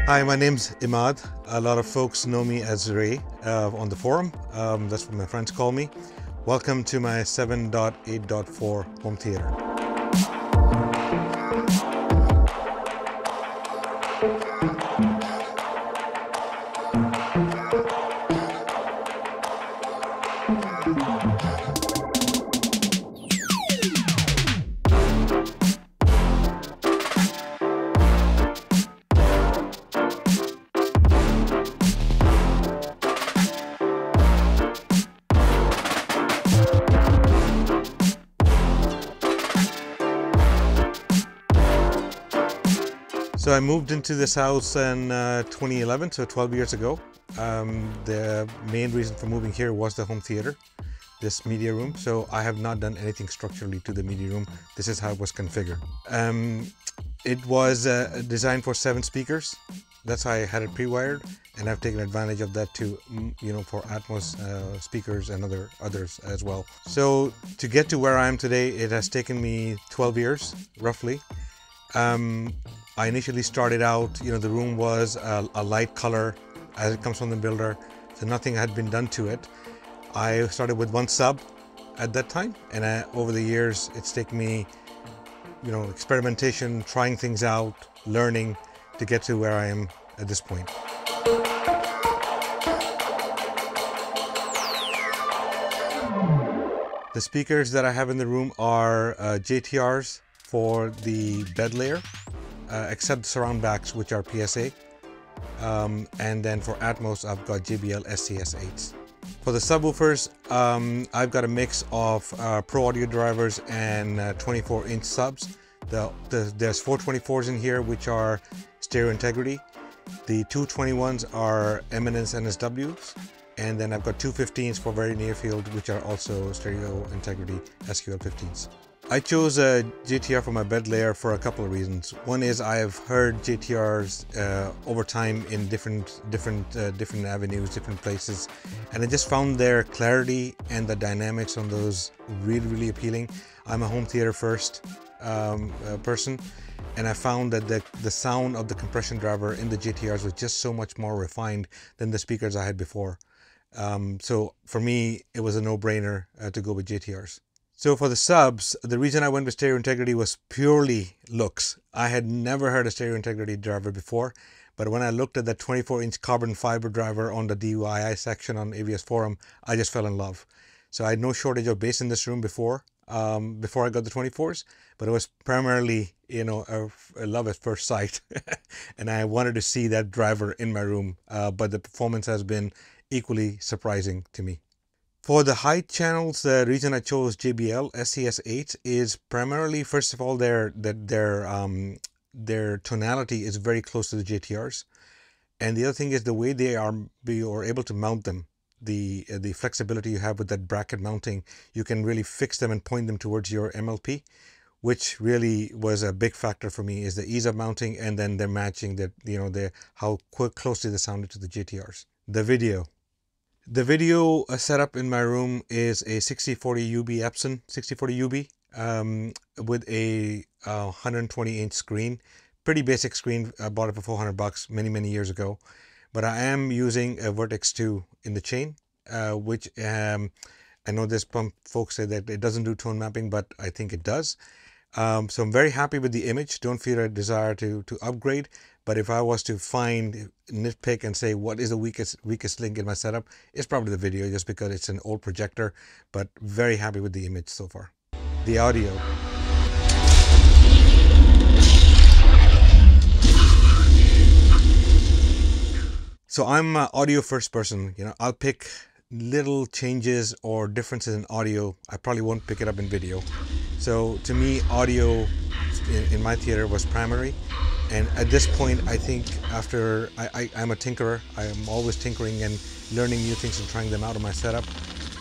Hi, my name's Imad. A lot of folks know me as Ray on the forum. That's what my friends call me. Welcome to my 7.8.4 home theater. So I moved into this house in 2011, so 12 years ago. The main reason for moving here was the home theater, this media room. So I have not done anything structurally to the media room. This is how it was configured. It was designed for 7 speakers. That's how I had it pre-wired, and I've taken advantage of that to, for Atmos speakers and others as well. So to get to where I am today, it has taken me 12 years, roughly. I initially started out, the room was a light color as it comes from the builder, so nothing had been done to it. I started with 1 sub at that time, and over the years, it's taken me, experimentation, trying things out, learning to get to where I am at this point. The speakers that I have in the room are JTRs for the bed layer, except surround backs, which are PSA. And then for Atmos, I've got JBL SCS8s. For the subwoofers, I've got a mix of Pro Audio drivers and 24-inch subs. There's 4 24s in here, which are stereo integrity. The 2 21s are Eminence NSWs. And then I've got 2 15s for very near field, which are also stereo integrity SQL 15s. I chose a JTR for my bed layer for a couple of reasons. One is I have heard JTRs over time in different avenues, different places, and I just found their clarity and the dynamics on those really, really appealing. I'm a home theater first person, and I found that the sound of the compression driver in the JTRs was just so much more refined than the speakers I had before. So for me, it was a no-brainer to go with JTRs. So for the subs, the reason I went with stereo integrity was purely looks. I had never heard a stereo integrity driver before, but when I looked at that 24-inch carbon fiber driver on the DIY section on AVS forum, I just fell in love. So I had no shortage of bass in this room before I got the 24s, but it was primarily, a love at first sight. And I wanted to see that driver in my room, but the performance has been equally surprising to me. For the high channels, the reason I chose JBL SCS8 is primarily, first of all, their tonality is very close to the JTRs, and the other thing is the way you are able to mount them. The flexibility you have with that bracket mounting, you can really fix them and point them towards your MLP, which really was a big factor for me. Is the ease of mounting, and then they're matching how closely they sounded to the JTRs. The video setup in my room is a 6040 UB Epson 6040 UB with a 120-inch screen. Pretty basic screen. I bought it for $400 many years ago. But I am using a Vertex 2 in the chain, which I know there's some folks say that it doesn't do tone mapping, but I think it does. So I'm very happy with the image. Don't feel a desire to upgrade. But if I was to nitpick and say what is the weakest link in my setup, it's probably the video, just because it's an old projector. But very happy with the image so far. The audio. So I'm an audio first person. I'll pick little changes or differences in audio. I probably won't pick it up in video. So to me, audio in my theater was primary. And at this point, I think I'm a tinkerer. I am always tinkering and learning new things and trying them out on my setup,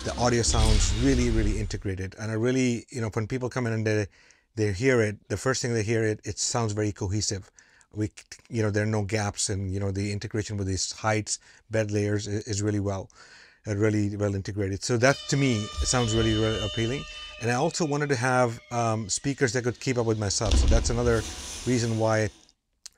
the audio sounds really, really integrated. And I really, you know, when people come in and they hear it, the first thing they hear it sounds very cohesive. You know, there are no gaps, and you know, the integration with these heights, bed layers is really really well integrated. So that to me, it sounds really, really appealing. And I also wanted to have speakers that could keep up with my sub. So that's another reason why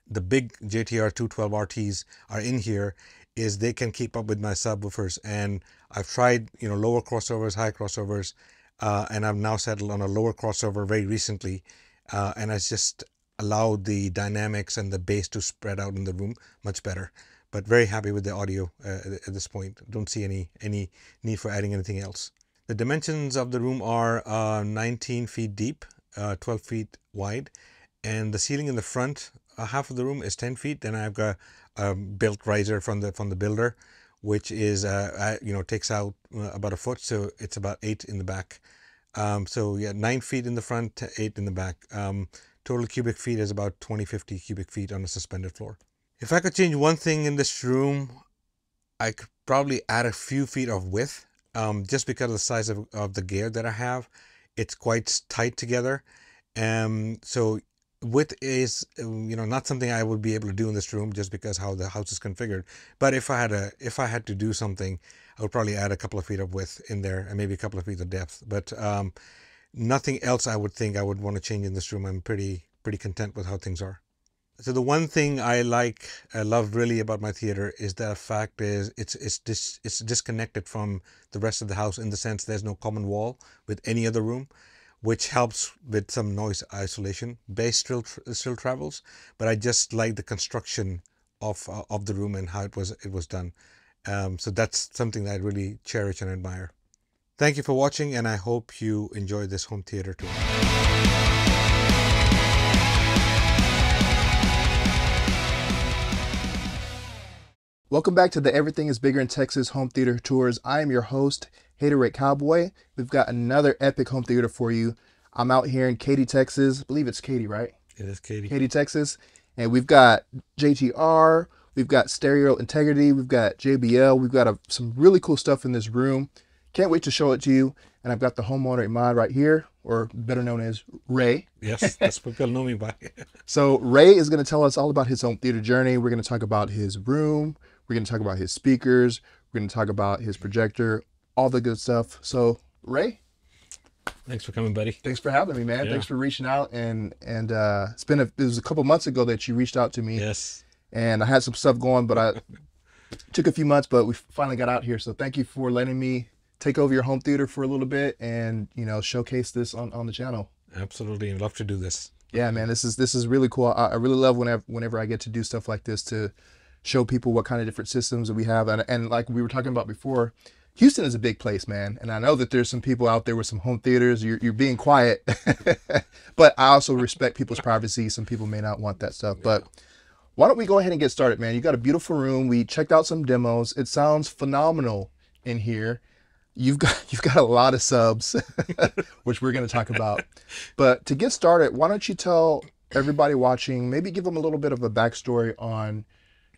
the big JTR 212 RTs are in here, is they can keep up with my subwoofers. And I've tried, you know, lower crossovers, high crossovers, and I've now settled on a lower crossover very recently. And I just allowed the dynamics and the bass to spread out in the room much better. But very happy with the audio at this point. Don't see any need for adding anything else. The dimensions of the room are 19 feet deep, 12 feet wide, and the ceiling in the front half of the room is 10 feet. Then I've got a built riser from the builder, which is you know, takes out about a foot, so it's about 8 in the back. So yeah, 9 feet in the front, 8 in the back. Total cubic feet is about 50 cubic feet on a suspended floor. If I could change one thing in this room, I could probably add a few feet of width, just because of the size of the gear that I have. It's quite tight together. So width is, you know, not something I would be able to do in this room, just because how the house is configured. But if I had to do something, I would probably add a couple of feet of width in there, and maybe a couple of feet of depth. But nothing else I would think I would want to change in this room. I'm pretty content with how things are. So the one thing I love really about my theater is the fact is it's disconnected from the rest of the house, in the sense there's no common wall with any other room, which helps with some noise isolation. Bass still travels, but I just like the construction of the room and how it was done. So that's something that I really cherish and admire. Thank you for watching, and I hope you enjoyed this home theater tour. Welcome back to the Everything is Bigger in Texas home theater tours. I am your host, Hatoraid Cowboy. We've got another epic home theater for you. I'm out here in Katy, Texas. I believe it's Katy, right? It is Katy. Katy, Texas. And we've got JTR, we've got stereo integrity, we've got JBL, we've got some really cool stuff in this room. Can't wait to show it to you. And I've got the homeowner, Imad, right here, or better known as Ray. Yes, that's what people know me by. So Ray is going to tell us all about his home theater journey. We're going to talk about his room. We're going to talk about his speakers. We're going to talk about his projector, all the good stuff. So Ray, thanks for coming, buddy. Thanks for having me, man. Yeah. Thanks for reaching out. And it was a couple months ago that you reached out to me. Yes. And I had some stuff going, but I took a few months, but we finally got out here. So thank you for letting me take over your home theater for a little bit and, you know, showcase this on the channel. Absolutely. I'd love to do this. Yeah, man, this is really cool. I really love whenever I get to do stuff like this, to show people what kind of different systems that we have. And like we were talking about before, Houston is a big place, man. And I know that there's some people out there with some home theaters. You're being quiet, but I also respect people's privacy. Some people may not want that stuff, but why don't we go ahead and get started, man? You got a beautiful room. We checked out some demos. It sounds phenomenal in here. You've got a lot of subs, which we're going to talk about. But to get started, why don't you tell everybody watching, maybe give them a little bit of a backstory on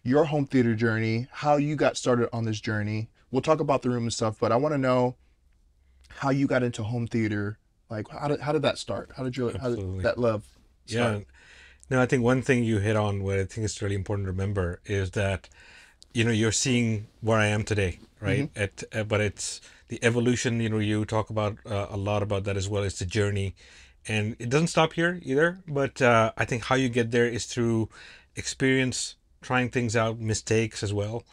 your home theater journey, how you got started on this journey. We'll talk about the room and stuff, but I want to know how you got into home theater. Like, how did that start? How did that love start? Yeah. No, I think one thing you hit on, what I think is really important to remember, is that, you know, you're seeing where I am today, right? Mm-hmm. But it's the evolution. You know, you talk about a lot about that as well. It's the journey, and it doesn't stop here either. But I think how you get there is through experience, trying things out, mistakes as well.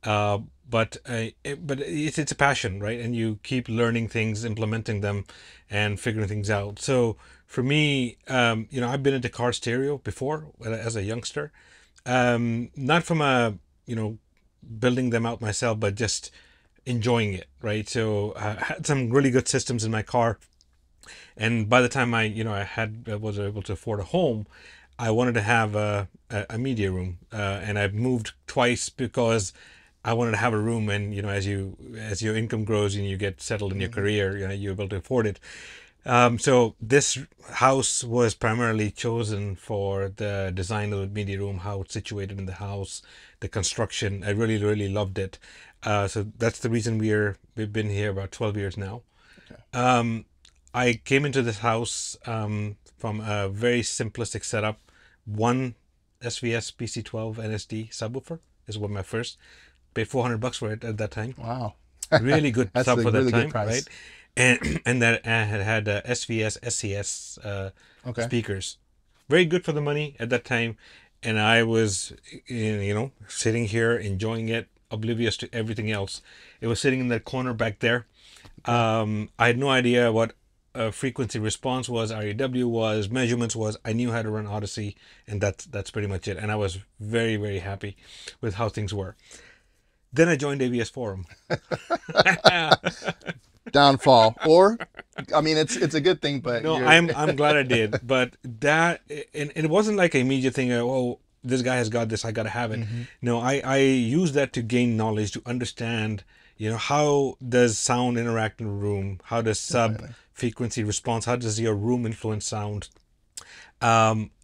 But it's a passion, right? And you keep learning things, implementing them, and figuring things out. So for me, you know, I've been into car stereo before as a youngster, not from a, you know, building them out myself, but just enjoying it, right? So I had some really good systems in my car, and by the time I was able to afford a home, I wanted to have a media room, and I've moved twice because I wanted to have a room. And, you know, as your income grows and you get settled in your career, you know, you're able to afford it. So this house was primarily chosen for the design of the media room, how it's situated in the house, the construction. I really, really loved it. So that's the reason we've been here about 12 years now. Okay. I came into this house from a very simplistic setup. One SVS PC12 NSD subwoofer is one of my first. Paid $400 for it at that time. Wow. Really good That's sub a for that really time, good price. right? And that I had SVS SCS Okay. speakers. Very good for the money at that time. And I was, sitting here enjoying it, oblivious to everything else. It was sitting in that corner back there. I had no idea what frequency response was, REW was, measurements was. I knew how to run Odyssey, and that's pretty much it. And I was very, very happy with how things were. Then I joined AVS Forum. Downfall, or I mean, it's a good thing, but No, I'm glad I did. But that, and it wasn't like an immediate thing. Oh, this guy has got this, I gotta have it. No, I used that to gain knowledge, to understand, how does sound interact in a room? How does sub frequency response? How does your room influence sound?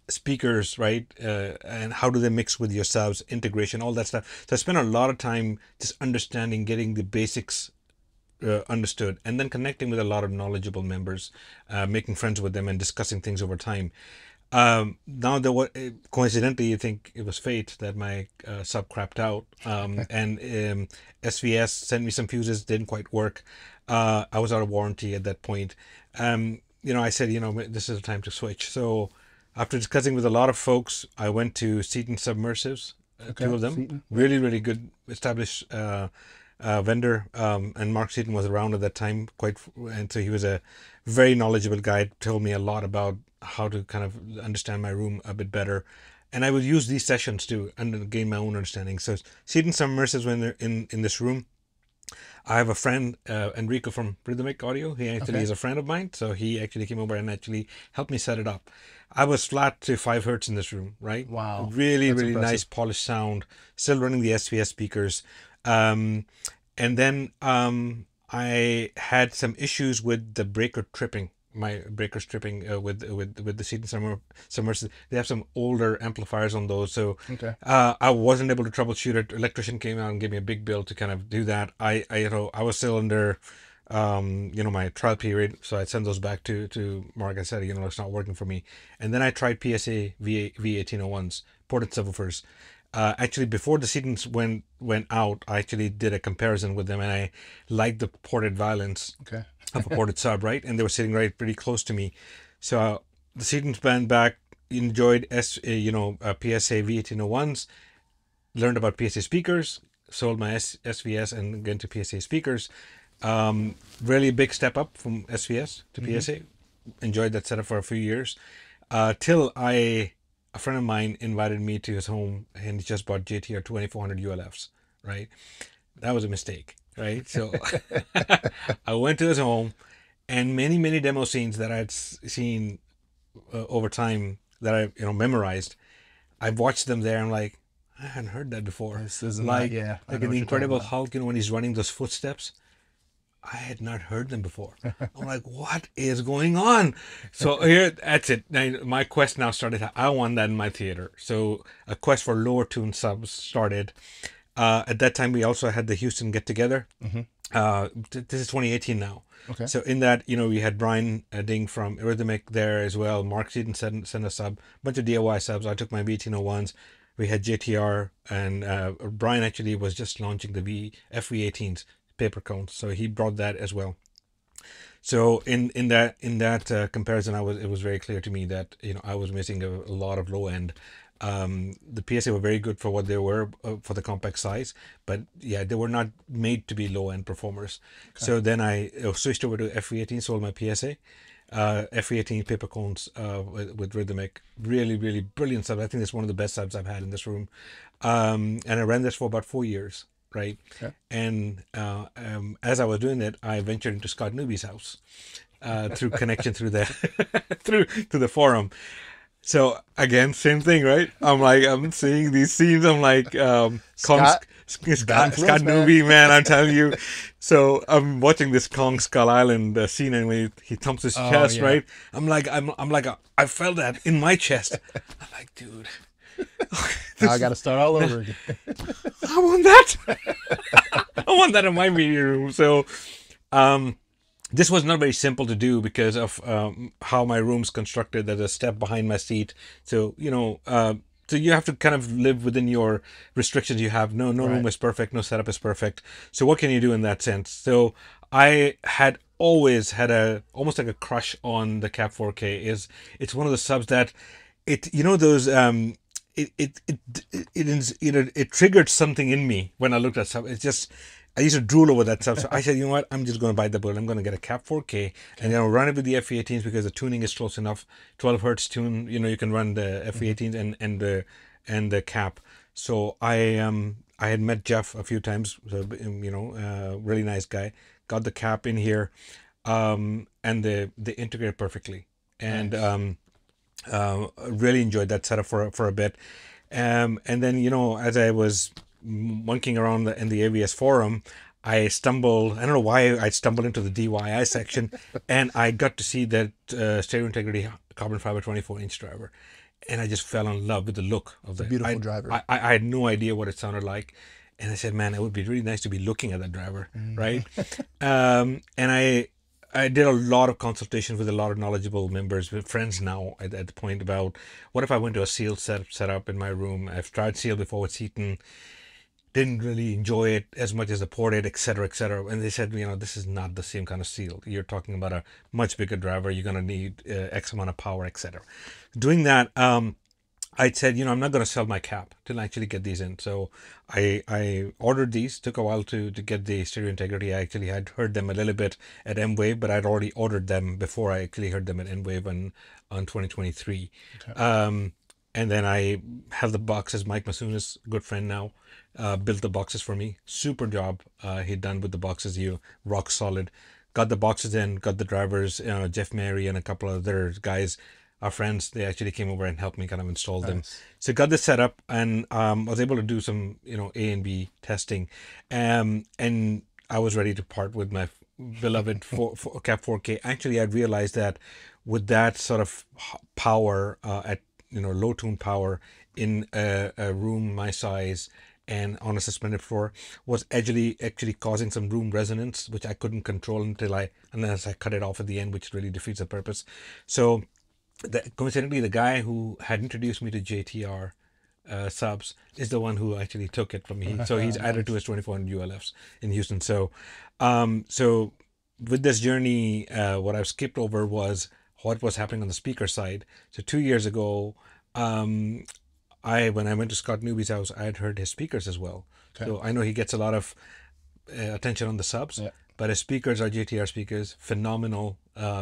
Speakers, right? And how do they mix with your subs, integration, all that stuff. So I spent a lot of time just understanding, getting the basics understood, and then connecting with a lot of knowledgeable members, making friends with them, and discussing things over time. Now coincidentally, you think it was fate that my sub crapped out, and SVS sent me some fuses, didn't quite work. I was out of warranty at that point. I said, this is the time to switch. So after discussing with a lot of folks, I went to Seaton Submersives, two of them, Seaton. really, really good, established vendor, and Mark Seaton was around at that time, and so he was a very knowledgeable guy, told me a lot about how to kind of understand my room a bit better, and I would use these sessions to gain my own understanding. So Seaton Submersives, when they're in this room, I have a friend, Enrico from Rhythmic Audio. He actually is a friend of mine, so he actually came over and actually helped me set it up. I was flat to 5 hertz in this room, right? Wow. Really, That's really impressive. nice polished sound, still running the SVS speakers. And then I had some issues with the breaker tripping. My breakers tripping with the Seaton Submersive. They have some older amplifiers on those, so I wasn't able to troubleshoot it. Electrician came out and gave me a big bill to kind of do that. I was still under my trial period, so I sent those back to Mark. I said, it's not working for me. And then I tried PSA V1801s, ported subwoofers. Actually, before the Seatons went out, I actually did a comparison with them, and I liked the ported violence of a ported sub, right? And they were sitting right pretty close to me. So the Seatons went back, enjoyed PSA V1801s, learned about PSA speakers, sold my SVS and get into PSA speakers. Really big step up from SVS to PSA. Enjoyed that setup for a few years, till a friend of mine invited me to his home, and he just bought JTR 2400 ULFs, right? That was a mistake, right? So I went to his home, and many demo scenes that I'd seen over time that I memorized, I've watched them there. I'm like, I hadn't heard that before. This isn't like like in the Incredible Hulk, when he's running those footsteps, I had not heard them before. I'm like, what is going on? So that's it. My quest now started. I want that in my theater. So a quest for lower tune subs started. At that time, we also had the Houston get together. This is 2018 now. So in that, we had Brian Ding from Rhythmic there as well. Mark Seaton sent a sub, bunch of DIY subs. I took my V1801s. We had JTR, and Brian actually was just launching the FV18s. Paper cones, so he brought that as well. So in that comparison, it was very clear to me that I was missing a lot of low end. The PSA were very good for what they were for the compact size, but yeah, they were not made to be low end performers. So then I switched over to FV18, sold my PSA. FV18 paper cones with Rhythmic, really brilliant subs. I think that's one of the best subs I've had in this room, and I ran this for about 4 years. Right. And as I was doing it, I ventured into Scott Newby's house through connection through the forum. So again, same thing, right? I'm seeing these scenes. I'm like, Scott Newby, man, I'm telling you. So I'm watching this Kong Skull Island scene, and he thumps his chest, right? I'm like, I felt that in my chest. I'm like, dude. Now I got to start all over again. I want that. I want that in my media room. So, this was not very simple to do because of how my room's constructed. There's a step behind my seat, so so you have to kind of live within your restrictions. You have no Right. room is perfect, no setup is perfect. So what can you do in that sense? So I had always had almost like a crush on the Cap 4K. It's one of the subs that those it triggered something in me when I looked at sub. It's just I used to drool over that stuff. So I said, you know what? I'm just going to bite the bullet. I'm going to get a Cap 4K and then I'll run it with the FE18s because the tuning is close enough. 12 hertz tune, you can run the FE18s and the Cap. So I had met Jeff a few times, so, really nice guy. Got the Cap in here, and they integrate perfectly. And really enjoyed that setup for a bit. And then, as I was monkeying around in the AVS forum, I don't know why I stumbled into the DIY section, and I got to see that stereo integrity carbon fiber 24-inch driver. And I just fell in love with the look of the beautiful driver. I had no idea what it sounded like. And I said, man, it would be really nice to be looking at that driver, right? And I did a lot of consultations with a lot of knowledgeable members, with friends now at the point about what if I went to a sealed setup in my room. I've tried sealed before with Seaton, didn't really enjoy it as much as the ported, etc., etc. And they said, this is not the same kind of seal. You're talking about a much bigger driver. You're going to need X amount of power, etc. Doing that, I said, I'm not going to sell my Cap till I actually get these in. So I ordered these. Took a while to get the stereo integrity. I actually had heard them a little bit at M-Wave, but I'd already ordered them before I actually heard them at M-Wave on 2023. Okay. And then I held the boxes. Mike Masunas, good friend now, built the boxes for me. Super job he'd done with the boxes. Rock solid. Got the boxes in, got the drivers, Jeff Mary and a couple of other guys, our friends, they actually came over and helped me kind of install them. So got this set up and was able to do some, A and B testing. And I was ready to part with my beloved Cap 4K. Actually, I realized that with that sort of power at, low tune power in a room my size and on a suspended floor was actually causing some room resonance, which I couldn't control unless I cut it off at the end, which really defeats the purpose. So coincidentally, the guy who had introduced me to JTR subs is the one who actually took it from me. So he's added to his 2400 ULFs in Houston. So, so with this journey, what I've skipped over was what was happening on the speaker side. So 2 years ago, when I went to Scott Newby's house, I had heard his speakers as well. Okay. So I know he gets a lot of attention on the subs. Yeah. But his speakers are JTR speakers, phenomenal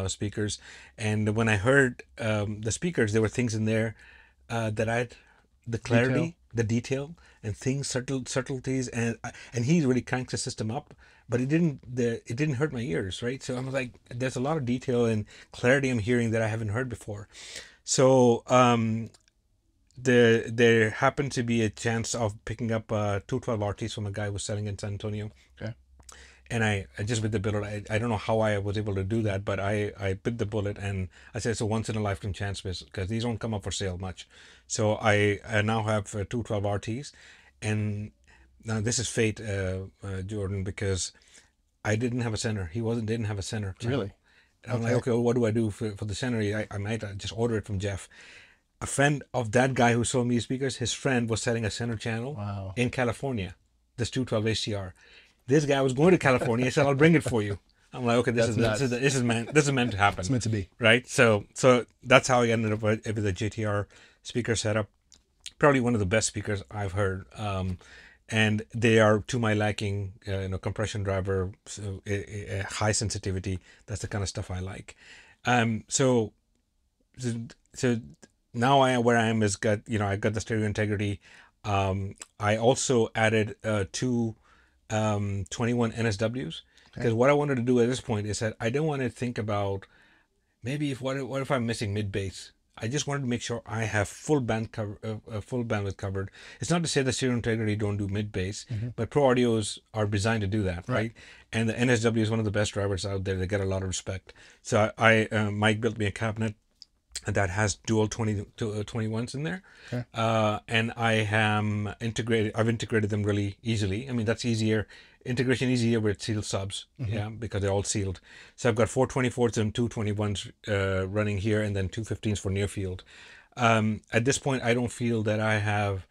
speakers. And when I heard the speakers, there were things in there that the clarity, the detail, and things, subtleties, and he really cranks the system up. But it didn't hurt my ears, right? So I'm like, there's a lot of detail and clarity I'm hearing that I haven't heard before. So there happened to be a chance of picking up 212 RTs from a guy who was selling in San Antonio. Okay. And I just bit the bullet. I don't know how I was able to do that, but I bit the bullet and I said it's a once in a lifetime chance because these don't come up for sale much. So I now have 212 RTs, and now this is fate, Jordan, because I didn't have a center. He didn't have a center channel. Really? And I'm like, okay, well, what do I do for the center? I might just order it from Jeff. A friend of that guy who sold me speakers, his friend was selling a center channel in California, this 212 HCR. This guy was going to California. He said, "I'll bring it for you." I'm like, "Okay, this is meant to happen. It's meant to be, right?" So that's how I ended up with the JTR speaker setup. Probably one of the best speakers I've heard, and they are to my liking. Compression driver, so high sensitivity. That's the kind of stuff I like. So now where I am is I got the stereo integrity. I also added two 21 NSWs, because what I wanted to do at this point is that I don't want to think about maybe what if I'm missing mid bass. I just wanted to make sure I have full bandwidth covered. It's not to say that stereo integrity don't do mid bass, but Pro Audios are designed to do that, right? And the NSW is one of the best drivers out there. They get a lot of respect. So Mike built me a cabinet that has dual 21s in there. Okay. And I've integrated them really easily. I mean, that's easier. Integration easier with sealed subs, yeah, because they're all sealed. So I've got 4 24s and 2 21s running here, and then 2 15s for near field. At this point, I don't feel that I have,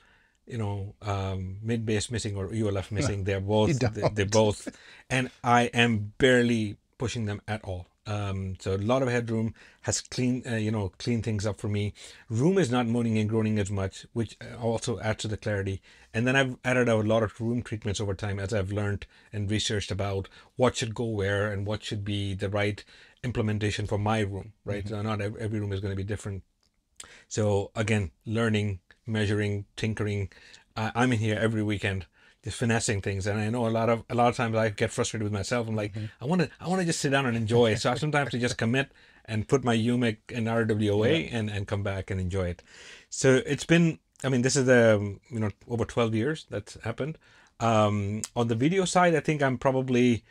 mid bass missing or ULF missing. They're both, they're both, and I am barely pushing them at all. So a lot of headroom has cleaned things up for me. Room is not moaning and groaning as much, which also adds to the clarity. And then I've added a lot of room treatments over time as I've learned and researched about what should go where and what should be the right implementation for my room, right? So not every room is going to be different. So again, learning, measuring, tinkering. I'm in here every weekend, just finessing things, and I know a lot of times I get frustrated with myself. I'm like, I want to just sit down and enjoy it. So I sometimes to just commit and put my UMIC and RW away and come back and enjoy it. So it's been, I mean, this is over 12 years that's happened. On the video side, I think I'm probably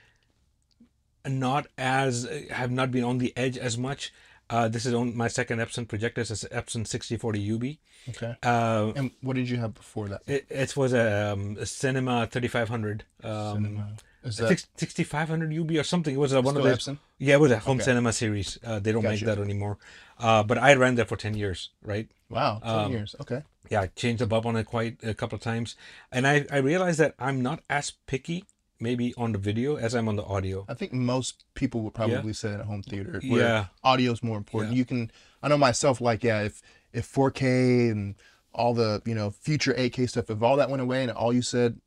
have not been on the edge as much. This is on my second Epson projector. It's an Epson 6040 UB. Okay. And what did you have before that? It was a Cinema 3500. Cinema. Is that 6500 UB or something? It was one still of those. Epson? Yeah, it was a home cinema series. They don't make that anymore. But I ran that for 10 years, right? Wow, 10 years. Okay. Yeah, I changed the bulb on it quite a couple of times. And I realized that I'm not as picky maybe on the video as I'm on the audio. I think most people would probably say at a home theater where Yeah. audio is more important. You can, I know myself, like, if 4K and all the, future 8K stuff, if all that went away and all you said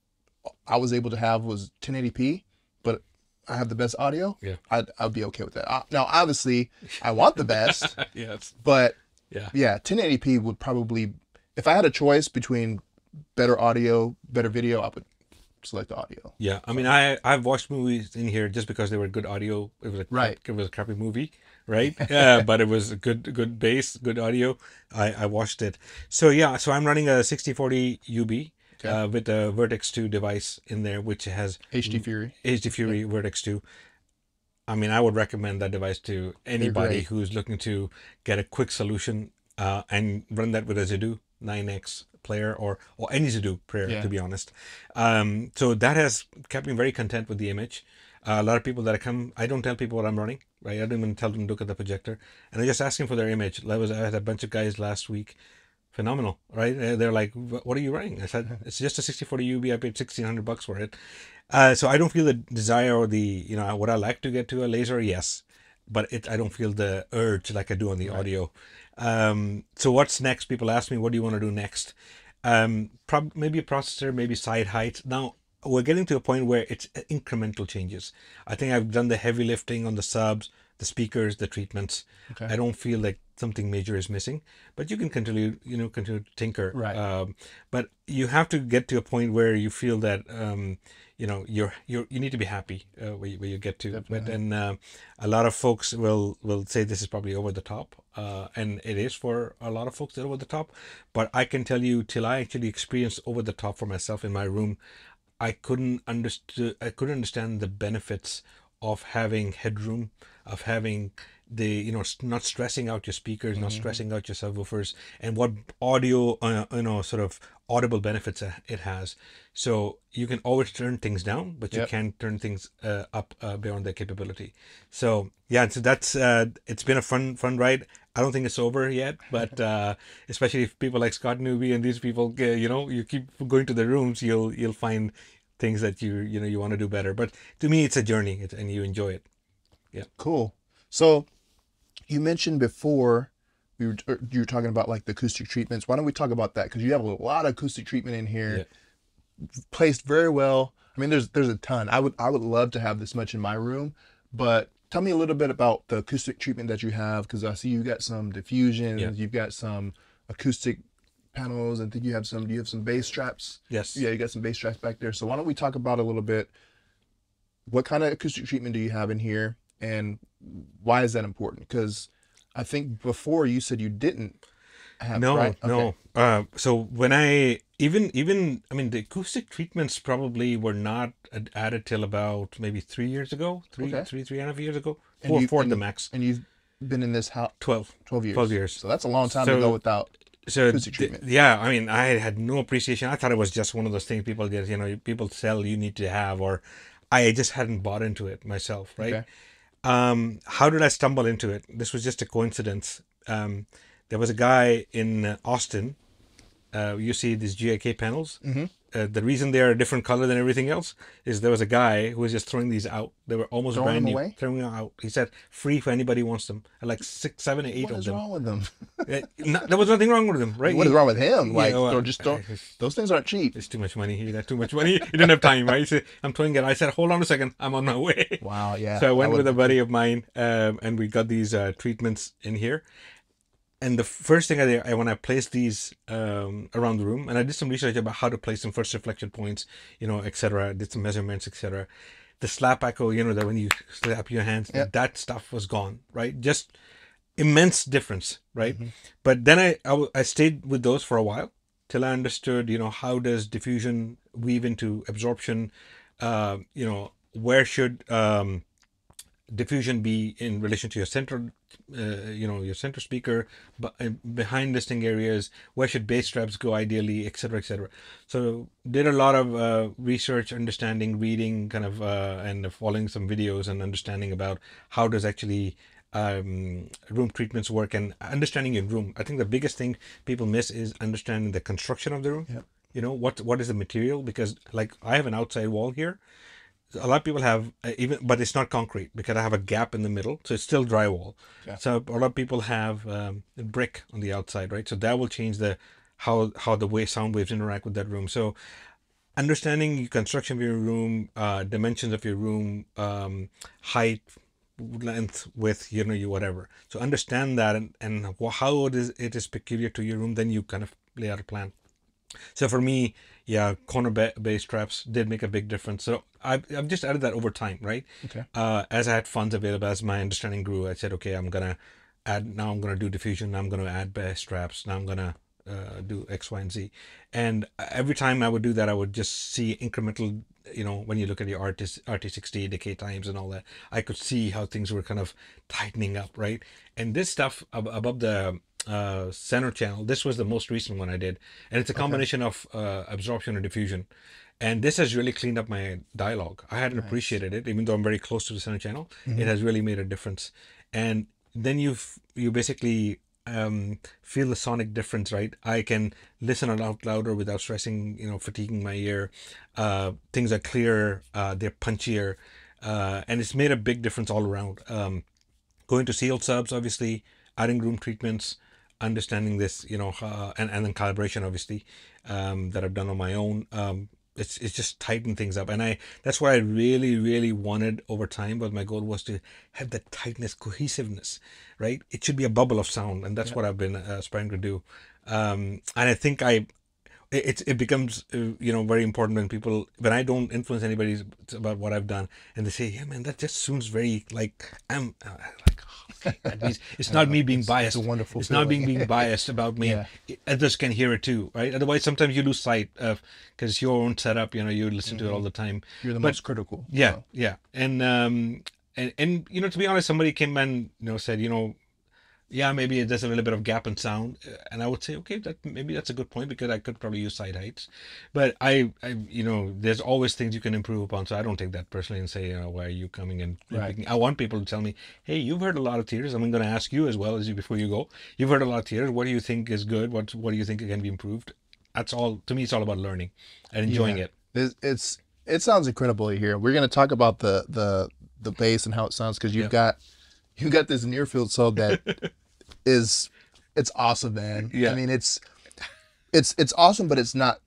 I was able to have was 1080p, but I have the best audio, I'd be okay with that. Now, obviously, I want the best, Yes. but yeah, 1080p would probably, if I had a choice between better audio, better video, I would select the audio. Yeah, I mean, I've watched movies in here just because they were good audio. It was it was a crappy movie, right? Yeah, but it was a good bass, good audio. I watched it. So yeah, so I'm running a 6040 UB with a Vertex 2 device in there, which has HD Fury Vertex 2. I mean, I would recommend that device to anybody who's looking to get a quick solution and run that with a Zedu 9X player or any Zedu player, to be honest. So that has kept me very content with the image. A lot of people that I don't tell people what I'm running, right? I don't even tell them to look at the projector, and I just ask them for their image. I had a bunch of guys last week, phenomenal, right? They're like, "What are you running?" I said, "It's just a 6040 UB. I paid $1,600 for it." So I don't feel the desire or the would I like to get to a laser? Yes, but I don't feel the urge like I do on the audio. So what's next? People ask me, what do you want to do next? Maybe a processor, maybe side height. Now we're getting to a point where it's incremental changes. I think I've done the heavy lifting on the subs, the speakers, the treatments. I don't feel like something major is missing, but you can continue to tinker. Right. But you have to get to a point where you feel that you need to be happy where you get to. Definitely. But then a lot of folks will say this is probably over the top, and it is for a lot of folks that are over the top. But I can tell you, till I actually experienced over the top for myself in my room, I couldn't understand the benefits of having headroom, of having the not stressing out your speakers, not stressing out your subwoofers, and what audio sort of audible benefits it has. So you can always turn things down, but you can't turn things up beyond their capability. So yeah, so that's it's been a fun ride. I don't think it's over yet, but especially if people like Scott Newby and these people, you keep going to the rooms, you'll find things that you want to do better. But to me, it's a journey, and you enjoy it. Yeah. Cool. So you mentioned before you were talking about like the acoustic treatments. Why don't we talk about that? Because you have a lot of acoustic treatment in here, placed very well. I mean, there's a ton. I would love to have this much in my room, but tell me a little bit about the acoustic treatment that you have, because I see you got some diffusions, you've got some acoustic panels, and think you have some bass straps. Yes. Yeah, you got some bass straps back there. So why don't we talk about a little bit, what kind of acoustic treatment do you have in here, and why is that important? Because I think before you said you didn't have. No, right? Okay. no. So when I even I mean, the acoustic treatments probably were not added till about maybe 3 years ago, three and a half years ago, four at the max. And been in this house? 12. 12 years. 12 years. So that's a long time to go without acoustic treatment. Yeah, I mean, I had no appreciation. I thought it was just one of those things people get, people sell, you need to have, or I just hadn't bought into it myself, right? Okay. How did I stumble into it? This was just a coincidence. There was a guy in Austin. You see these GIK panels. Mm-hmm. The reason they are a different color than everything else is there was a guy who was just throwing these out. They were almost brand new. Away? Throwing them out. He said, free for anybody who wants them. I had like 6, 7, 8 of them. What is wrong with them? There was nothing wrong with them, right? What is wrong with him? Like, well, those things aren't cheap. It's too much money. He got too much money. He didn't have time, right? He said, I'm throwing it. I said, hold on a second. I'm on my way. Wow, yeah. So I went with a buddy of mine, and we got these treatments in here. And the first thing I did, when I placed these around the room, and I did some research about how to place them, first reflection points, etc. Did some measurements, etc. The slap echo, that when you slap your hands, that stuff was gone, right? Just immense difference, right? Mm-hmm. But then I stayed with those for a while till I understood, how does diffusion weave into absorption? Where should diffusion be in relation to your center, your center speaker, but behind listening areas, where should bass traps go ideally, etc., etc. So did a lot of research, understanding, reading, kind of, and following some videos and understanding about how does actually room treatments work and understanding your room. I think the biggest thing people miss is understanding the construction of the room. Yep. What is the material? Because like I have an outside wall here. A lot of people have but it's not concrete because I have a gap in the middle, so it's still drywall. Yeah. So a lot of people have brick on the outside, right? So that will change how the way sound waves interact with that room. So understanding the construction of your room, dimensions of your room, height, length, width, you whatever. So understand that and how it is peculiar to your room. Then you kind of lay out a plan. So for me, corner bass traps did make a big difference. So I've just added that over time, right? Okay. As I had funds available, as my understanding grew, I said, okay, I'm gonna do diffusion. Now I'm gonna add bass traps. Now I'm gonna do X, Y, and Z. And every time I would do that, I would just see incremental. When you look at your RT60 decay times and all that, I could see how things were kind of tightening up, right? And this stuff above the center channel, this was the most recent one I did, and it's a combination of absorption and diffusion, and this has really cleaned up my dialogue. I hadn't appreciated it, even though I'm very close to the center channel. It has really made a difference. And then you basically feel the sonic difference, right? I can listen out louder without stressing, fatiguing my ear. Things are clearer, they're punchier, and it's made a big difference all around. Going to sealed subs, obviously, adding room treatments, understanding this, and then calibration, obviously, that I've done on my own. It's just tightened things up, and that's what I really, really wanted over time. But my goal was to have that tightness, cohesiveness, right? It should be a bubble of sound, and that's what I've been aspiring to do. And I think it becomes very important when I don't influence anybody about what I've done, and they say, yeah man, that just sounds very like I'm like, okay, that means it's not me being biased. It's a wonderful it's feeling. not being biased about me. Others can hear it too, right? Otherwise sometimes you lose sight of, because your own setup, you listen to it all the time. You're the most critical. Yeah. And to be honest, somebody came and said, maybe there's a little bit of gap in sound, and I would say, okay, maybe that's a good point, because I could probably use side heights. But I there's always things you can improve upon, so I don't take that personally and say, why are you coming and picking? I want people to tell me, hey, you've heard a lot of theaters. I'm going to ask you as well as you before you go. You've heard a lot of theaters. What do you think is good? What do you think can be improved? That's all. To me, it's all about learning and enjoying it. It sounds incredible here. We're going to talk about the bass and how it sounds, because you've got this near field sub that it's awesome, man. I mean, it's awesome, but it's not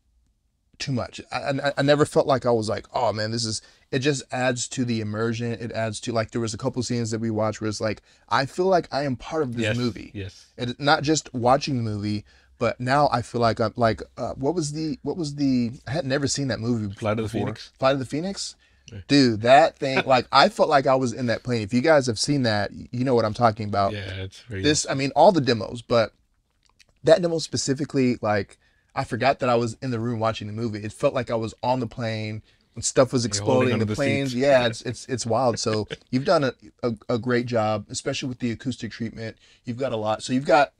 too much. I never felt like I was like, oh man, it just adds to the immersion. It adds to, like, there was a couple scenes that we watched where it's like, I feel like I am part of this movie. Yes. And not just watching the movie, but now I feel like I'm like, what was the I had never seen that movie before. Flight of the Phoenix. Flight of the Phoenix? Dude, that thing, like, I felt like I was in that plane. If you guys have seen that, you know what I'm talking about. Yeah, it's very... I mean, all the demos, but that demo specifically, like, I forgot that I was in the room watching the movie. It felt like I was on the plane stuff was You're holding exploding, onto the the planes. seats. Yeah, it's wild. So you've done a great job, especially with the acoustic treatment. You've got a lot. So you've got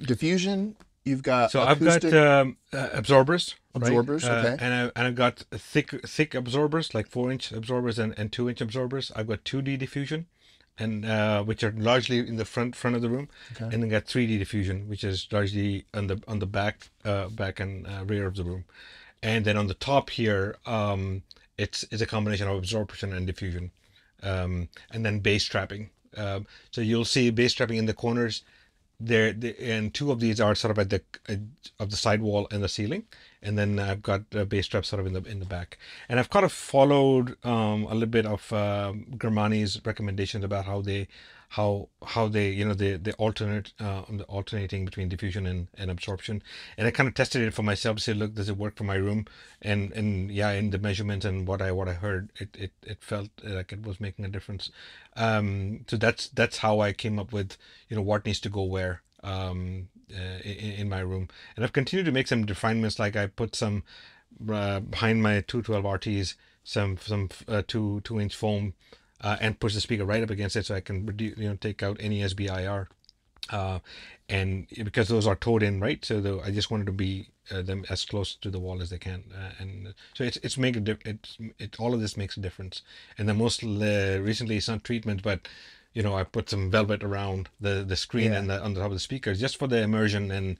diffusion, you've got So I've got acoustic absorbers, right? absorbers. Okay. And I've got thick absorbers, like 4-inch absorbers and 2-inch absorbers. I've got 2D diffusion, and which are largely in the front of the room, Okay. and then got 3D diffusion, which is largely on the back and rear of the room, and then on the top here, it's a combination of absorption and diffusion, and then bass trapping. So you'll see bass trapping in the corners. And 2 of these are sort of at the of the sidewall and the ceiling, and then I've got bass traps sort of in the back. And I've kind of followed a little bit of Germani's recommendations about how they they alternate on the alternating between diffusion and absorption. And I kind of tested it for myself to say, look, does it work for my room? And yeah, in the measurements and what I heard, it felt like it was making a difference. So that's how I came up with what needs to go where in my room. And I've continued to make some refinements, like I put some behind my 212 RTs, some 2-inch foam, and push the speaker right up against it so I can take out any SBIR, and because those are towed in, right? So I just wanted to be them as close to the wall as they can, and so it's all of this makes a difference. And then most recently, it's not treatment, but I put some velvet around the screen and on the top of the speakers, just for the immersion and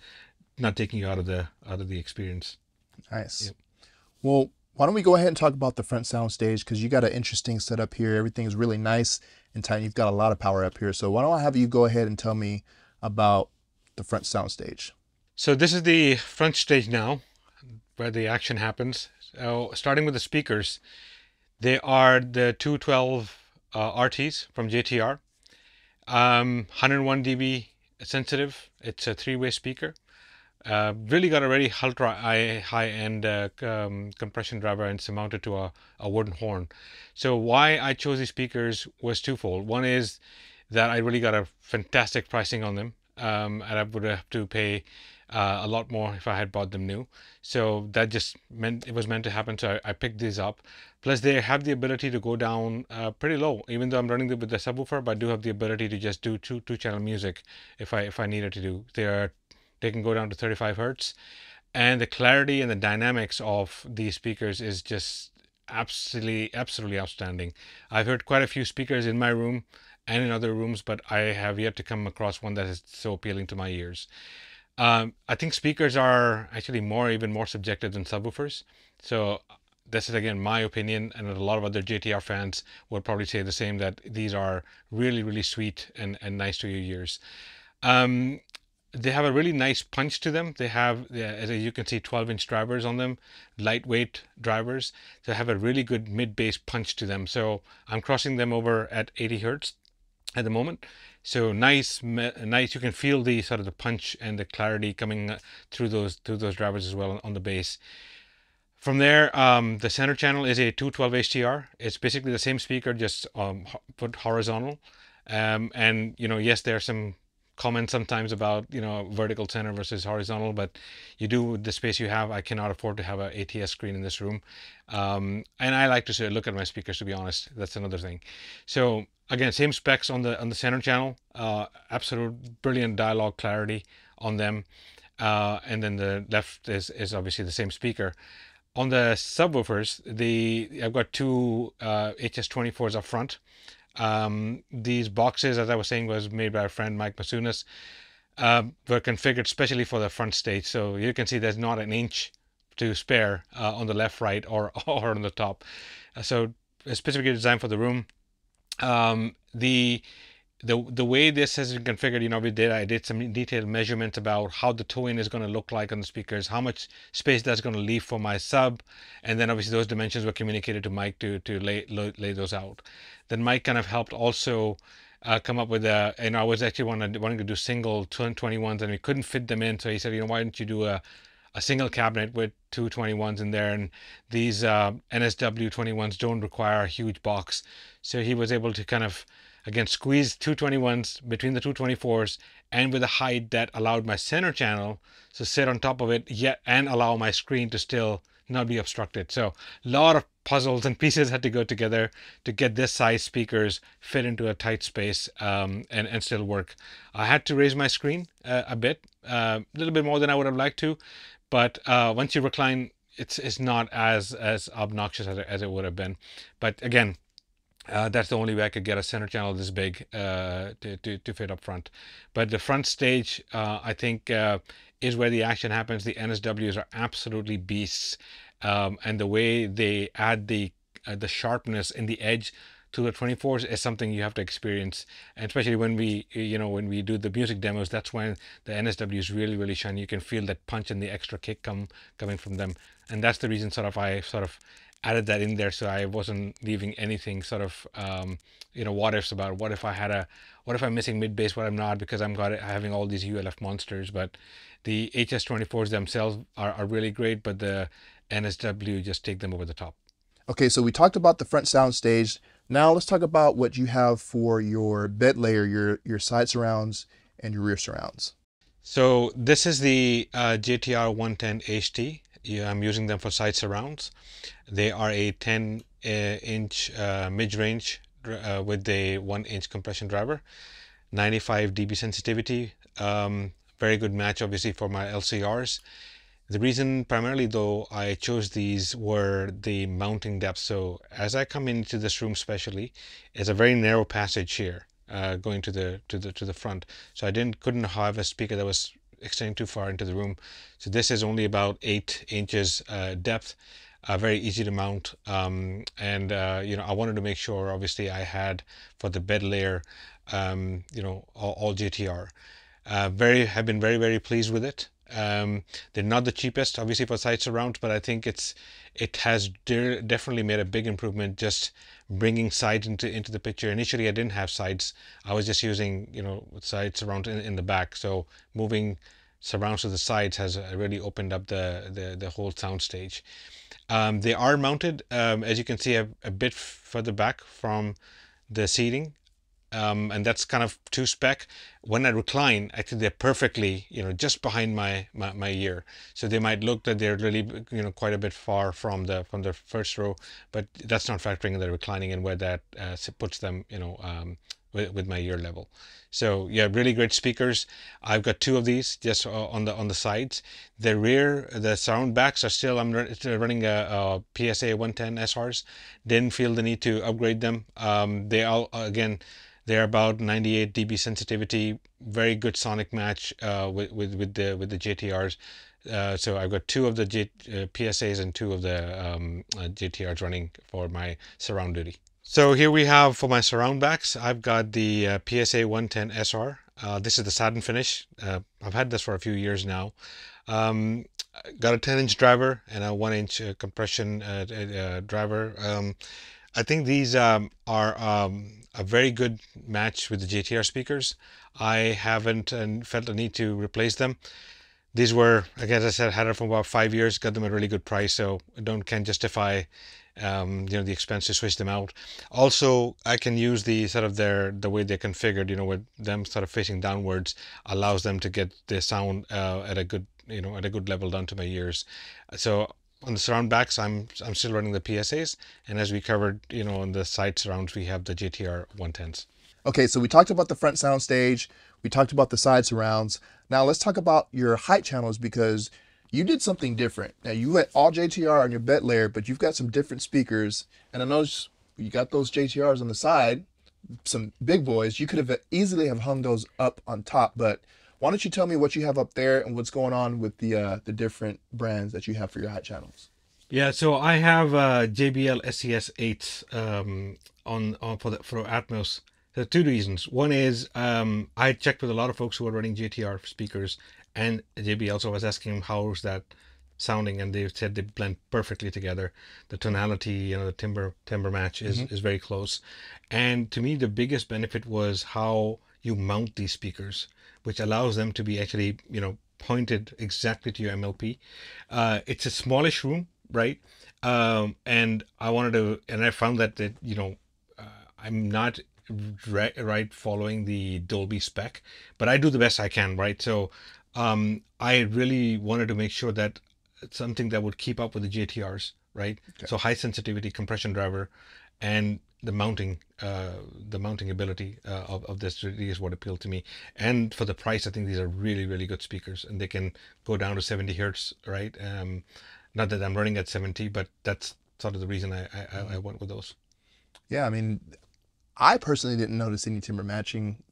not taking you out of the experience. Nice. Yep. Well, why don't we go ahead and talk about the front sound stage, because you got an interesting setup here. Everything is really nice and tight. You've got a lot of power up here. So why don't I have you go ahead and tell me about the front sound stage? So this is the front stage now, where the action happens. So starting with the speakers, they are the 212 RTs from JTR, 101 dB sensitive. It's a 3-way speaker. Really got a really ultra high-end compression driver, and it's mounted to a wooden horn. So why I chose these speakers was twofold. One is that I really got a fantastic pricing on them, and I would have to pay a lot more if I had bought them new. So that just meant it was meant to happen. So I picked these up. Plus, they have the ability to go down pretty low. Even though I'm running them with the subwoofer, but I do have the ability to just do two-channel music if I needed to do. They can go down to 35 hertz, and the clarity and the dynamics of these speakers is just absolutely outstanding. I've heard quite a few speakers in my room and in other rooms, but I have yet to come across one that is so appealing to my ears. I think speakers are actually even more subjective than subwoofers. So this is, again, my opinion, and a lot of other JTR fans would probably say the same, that these are really sweet and nice to your ears. They have a really nice punch to them. They have, as you can see, 12-inch drivers on them, lightweight drivers. They have a really good mid-bass punch to them. So I'm crossing them over at 80 hertz at the moment. So nice. You can feel the sort of the punch and the clarity coming through those drivers as well on the bass. From there, the center channel is a 212 HTR. It's basically the same speaker, just put horizontal. And yes, there are some comments sometimes about vertical center versus horizontal, but you do with the space you have. I cannot afford to have an ATS screen in this room, and I like to look at my speakers, to be honest. That's another thing. So again, same specs on the center channel, absolute brilliant dialogue clarity on them, and then the left is obviously the same speaker. On the subwoofers, I've got 2 HS24s up front. These boxes, as I was saying, was made by a friend, Mike Masunas, were configured specially for the front stage. So you can see there's not an inch to spare on the left, right, or on the top. So specifically designed for the room. The way this has been configured, I did some detailed measurements about how the toe-in is going to look like on the speakers, how much space that's going to leave for my sub, and then obviously those dimensions were communicated to Mike to lay those out. Then Mike kind of helped also come up with I was actually wanting to do single 21s, and we couldn't fit them in, so he said, why don't you do a single cabinet with 2 21s in there, and these NSW 21s don't require a huge box. So he was able to kind of, again, squeeze 2 21s between the 2 24s, and with a height that allowed my center channel to sit on top of it, yet and allow my screen to still not be obstructed. So a lot of puzzles and pieces had to go together to get this size speakers fit into a tight space, and still work. I had to raise my screen a bit, a little bit more than I would have liked to, but once you recline, it's not as obnoxious as it would have been. But again, that's the only way I could get a center channel this big to fit up front. But the front stage, I think, is where the action happens. The NSWs are absolutely beasts, and the way they add the sharpness in the edge to the 24s is something you have to experience. And especially when we do the music demos, that's when the NSWs really shine. You can feel that punch and the extra kick coming from them, and that's the reason I added that in there, so I wasn't leaving anything what ifs about what if I'm missing mid bass, what I'm not, because I'm having all these ULF monsters. But the HS24s themselves are really great, but the NSW just take them over the top. Okay, so we talked about the front sound stage. Now let's talk about what you have for your bed layer, your side surrounds and your rear surrounds. So this is the JTR 110 HT. Yeah, I'm using them for side surrounds. They are a 10-inch mid-range with a 1-inch compression driver, 95 dB sensitivity. Very good match, obviously, for my LCRs. The reason primarily, though, I chose these were the mounting depth. So as I come into this room, especially, it's a very narrow passage here going to the front. So I couldn't have a speaker that was extending too far into the room. So this is only about 8 inches depth, very easy to mount, and I wanted to make sure, obviously, I had for the bed layer, all JTR. Have been very pleased with it. They're not the cheapest, obviously, for side surrounds, but I think it has definitely made a big improvement just bringing sides into the picture. Initially, I didn't have sides. I was just using side surrounds in the back. So moving surrounds to the sides has really opened up the whole sound stage. They are mounted, as you can see, a bit further back from the seating. And that's kind of to spec. When I recline, actually they're perfectly, just behind my ear. So they might look that they're really, quite a bit far from the first row, but that's not factoring in the reclining and where that puts them, with my ear level. So yeah, really great speakers. I've got 2 of these just on the sides. The surround backs are still, I'm running a PSA 110 SRs. Didn't feel the need to upgrade them. They all, again, they're about 98 dB sensitivity, very good sonic match with the JTRs. So I've got 2 of the PSAs and 2 of the JTRs running for my surround duty. So here we have for my surround backs, I've got the PSA 110 SR. This is the satin finish. I've had this for a few years now. Got a 10-inch driver and a 1-inch compression driver. I think these are a very good match with the JTR speakers. I haven't felt the need to replace them. These were, again, as I said, had it for about 5 years, got them at a really good price, so can't justify the expense to switch them out. Also, I can use the the way they're configured, with them sort of facing downwards, allows them to get the sound at a good level down to my ears. So on the surround backs, I'm still running the PSAs, and as we covered, on the side surrounds, we have the JTR 110s. Okay, so we talked about the front sound stage, we talked about the side surrounds. Now let's talk about your height channels, because you did something different. Now you went all JTR on your bed layer, but you've got some different speakers, and I noticed you got those JTRs on the side, some big boys. You could have easily have hung those up on top, but why don't you tell me what you have up there and what's going on with the different brands that you have for your height channels? Yeah, so I have JBL SES 8s for Atmos. There are 2 reasons. One is I checked with a lot of folks who are running JTR speakers and JBL, so I was asking them how's that sounding, and they said they blend perfectly together. The tonality, the timbre match is very close. And to me, the biggest benefit was how you mount these speakers, which allows them to be actually, pointed exactly to your MLP. It's a smallish room, right? And I found that I'm not right following the Dolby spec, but I do the best I can, right? So I really wanted to make sure that something that would keep up with the JTRs, right? Okay. So high sensitivity compression driver, and the mounting ability of this really is what appealed to me. And for the price, I think these are really, really good speakers, and they can go down to 70 hertz, right? Not that I'm running at 70, but that's sort of the reason I went with those. Yeah, I mean, I personally didn't notice any timbre matching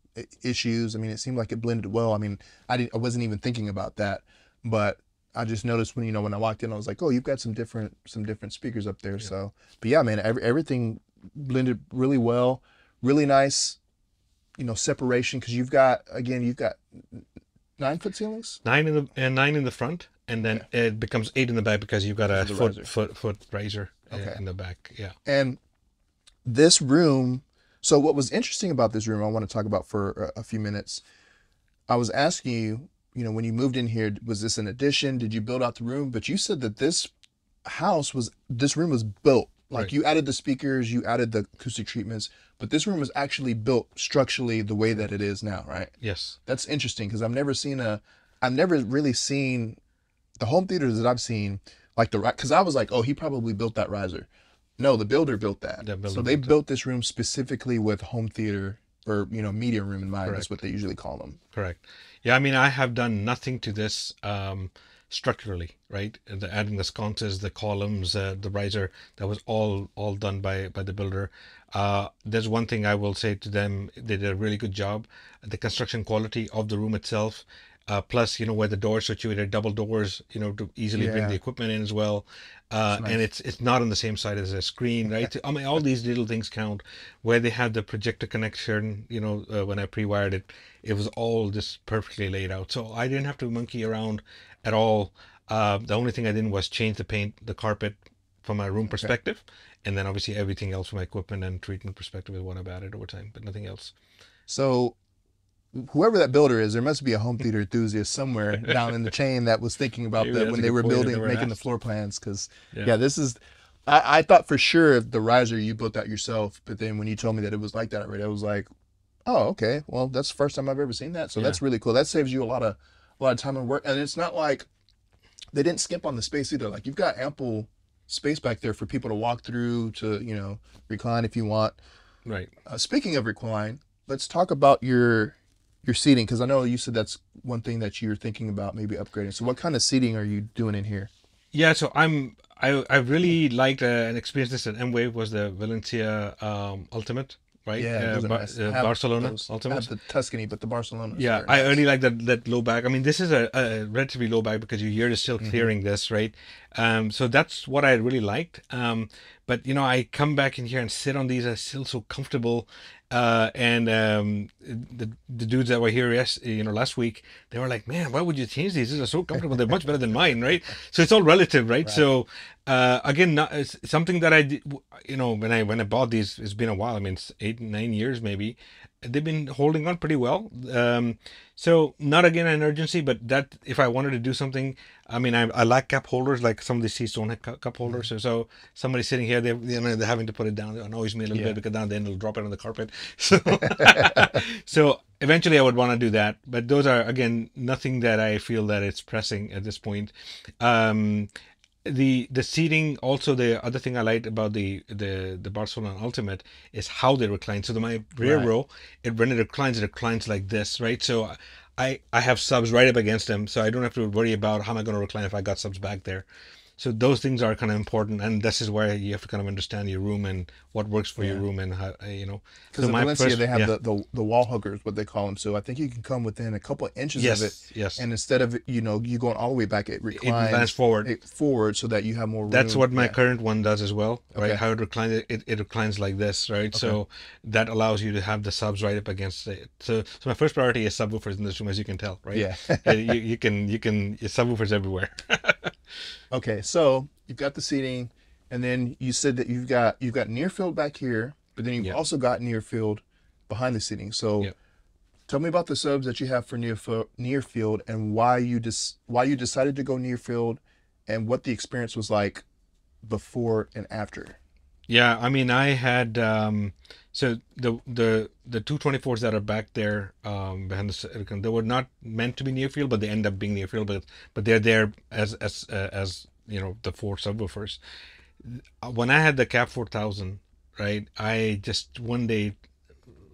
issues. I mean, it seemed like it blended well. I mean, I wasn't even thinking about that, but I just noticed when, when I walked in, I was like, oh, you've got some different speakers up there. Yeah. So, but yeah, man, everything blended really well, really nice, separation. Cause you've got 9-foot ceilings, 9 in the front, and then it becomes 8 in the back because you've got a foot riser in the back. Yeah. And this room, so what was interesting about this room, I want to talk about for a few minutes. I was asking you, when you moved in here, was this an addition? Did you build out the room? But you said that this room was built. Like, right. You added the speakers, you added the acoustic treatments, but this room was actually built structurally the way that it is now, right? Yes. That's interesting, because I've never really seen the home theaters that I've seen, like because I was like, oh, he probably built that riser. No, the builder built that. So they built this room specifically with home theater, or media room in mind. Correct. That's what they usually call them. Correct. Yeah, I mean, I have done nothing to this structurally, right? Adding the sconces, the columns, the riser, that was all done by the builder. There's one thing I will say to them: they did a really good job. The construction quality of the room itself, plus where the doors situated, double doors, to easily bring the equipment in as well. Nice. And it's not on the same side as a screen, right? I mean, all these little things count. Where they had the projector connection, when I pre-wired it, it was all just perfectly laid out. So I didn't have to monkey around at all. The only thing I did was change the carpet from a room perspective, and then obviously everything else from my equipment and treatment perspective is what I've added over time, but nothing else. So whoever that builder is, there must be a home theater enthusiast somewhere down in the chain that was thinking about that when they were making the floor plans. Because this is, I thought for sure the riser you built out yourself, but then when you told me that it was like that already, I was like, oh, okay, well, that's the first time I've ever seen that. So that's really cool. That saves you a lot of time and work. And it's not like they didn't skimp on the space either. Like, you've got ample space back there for people to walk through, to recline if you want. Right. Speaking of recline, let's talk about your seating, because I know you said that's one thing that you're thinking about maybe upgrading. So what kind of seating are you doing in here? Yeah, so I really liked and experienced this at M-Wave, was the Valencia Ultimate, right? Yeah, nice. Barcelona Ultimate. I have the Tuscany, but the Barcelona. Yeah, I really like that low back. I mean, this is a relatively low back because your ear is still clearing this, right? So that's what I really liked. But I come back in here and sit on these. I feel so comfortable. And the dudes that were here last week, they were like, man, why would you change these? These are so comfortable. They're much better than mine, right? So it's all relative, right? So again, it's something that I did, when I bought these, it's been a while. I mean, it's 8-9 years maybe. They've been holding on pretty well. So not again an urgency, but that if I wanted to do something, I mean, I like cup holders. Like some of these seats don't have cup holders, so somebody sitting here, they're having to put it down. It annoys me a little bit because then it'll drop it on the carpet. So, so eventually I would want to do that. But those are again nothing that I feel that it's pressing at this point. The seating, also the other thing I liked about the Barcelona Ultimate is how they recline. So my rear row, when it reclines like this, right? So I have subs right up against them, so I don't have to worry about how am I going to recline if I got subs back there. So those things are kind of important, and this is where you have to kind of understand your room and what works for your room, and how Because in Valencia they have the wall huggers, what they call them. So I think you can come within a couple of inches of it. Yes. And instead of you going all the way back, it reclines forward so that you have more room. That's what my current one does as well, right? How it reclines, it reclines like this, right? Okay. So that allows you to have the subs right up against it. So my first priority is subwoofers in this room, as you can tell, right? Yeah. you can subwoofers everywhere. Okay, so you've got the seating, and then you said that you've got near field back here, but then you've also got near field behind the seating. So tell me about the subs that you have for near field, and why you decided to go near field, and what the experience was like before and after. Yeah, I mean, I had so the 224s that are back there behind the silicon, they were not meant to be near field, but they end up being near field. But they're there as you know, the four subwoofers. When I had the Cap 4000, right? I just one day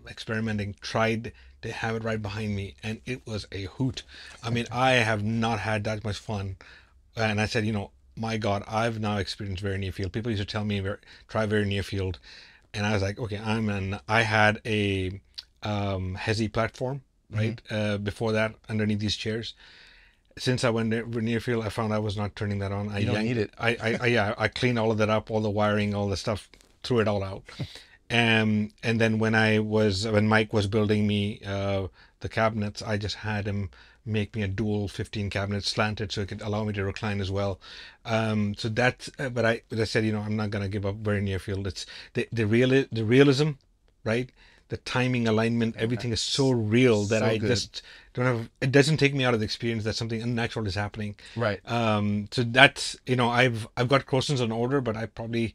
experimenting tried to have it right behind me, and it was a hoot. I mean, I have not had that much fun. And I said, you know, my God, I've now experienced very near field. People used to tell me try very near field, and I was like, okay, I had a Hezi platform right before that underneath these chairs. Since I went near field, I found I was not turning that on. You don't need it. I cleaned all of that up, all the wiring, all the stuff, threw it all out. And then when Mike was building me the cabinets, I just had him make me a dual 15 cabinet slanted so it could allow me to recline as well. So that, but I said, you know, I'm not gonna give up very near field. It's the realism, right? The timing, alignment, everything is so real that So I good. just don't have. It doesn't take me out of the experience that something unnatural is happening. Right. So that's, you know, I've got croissants on order, but I probably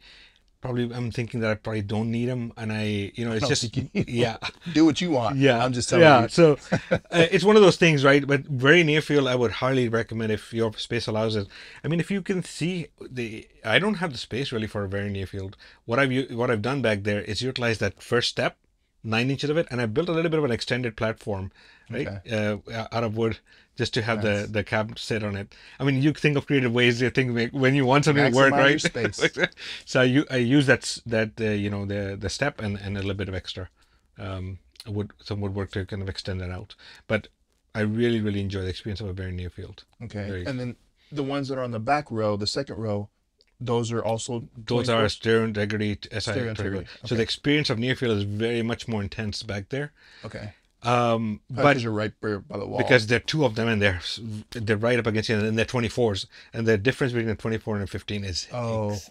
I'm thinking that I probably don't need them, and you know, it's don't just think you need yeah. Do what you want. Yeah, I'm just telling yeah. you. So it's one of those things, right? But very near field, I would highly recommend if your space allows it. I mean, if you can see I don't have the space really for a very near field. What I've done back there is utilize that first step, 9 inches of it, and I built a little bit of an extended platform, right, out of wood, just to have the cab sit on it. I mean, you think of creative ways. You think when you want something to work, Maximize your right? space. So I use that you know, the step and a little bit of extra some woodwork to kind of extend that out. But I really enjoy the experience of a very near field. Okay. And then the ones that are on the back row, the second row, those are also Those are stereo integrity SI Stereo integrity. So the experience of near field is very much more intense back there. Okay. But Because you're right by the wall. because there are two of them and they're right up against each other, and they're 24s, and the difference between a 24 and a 15 is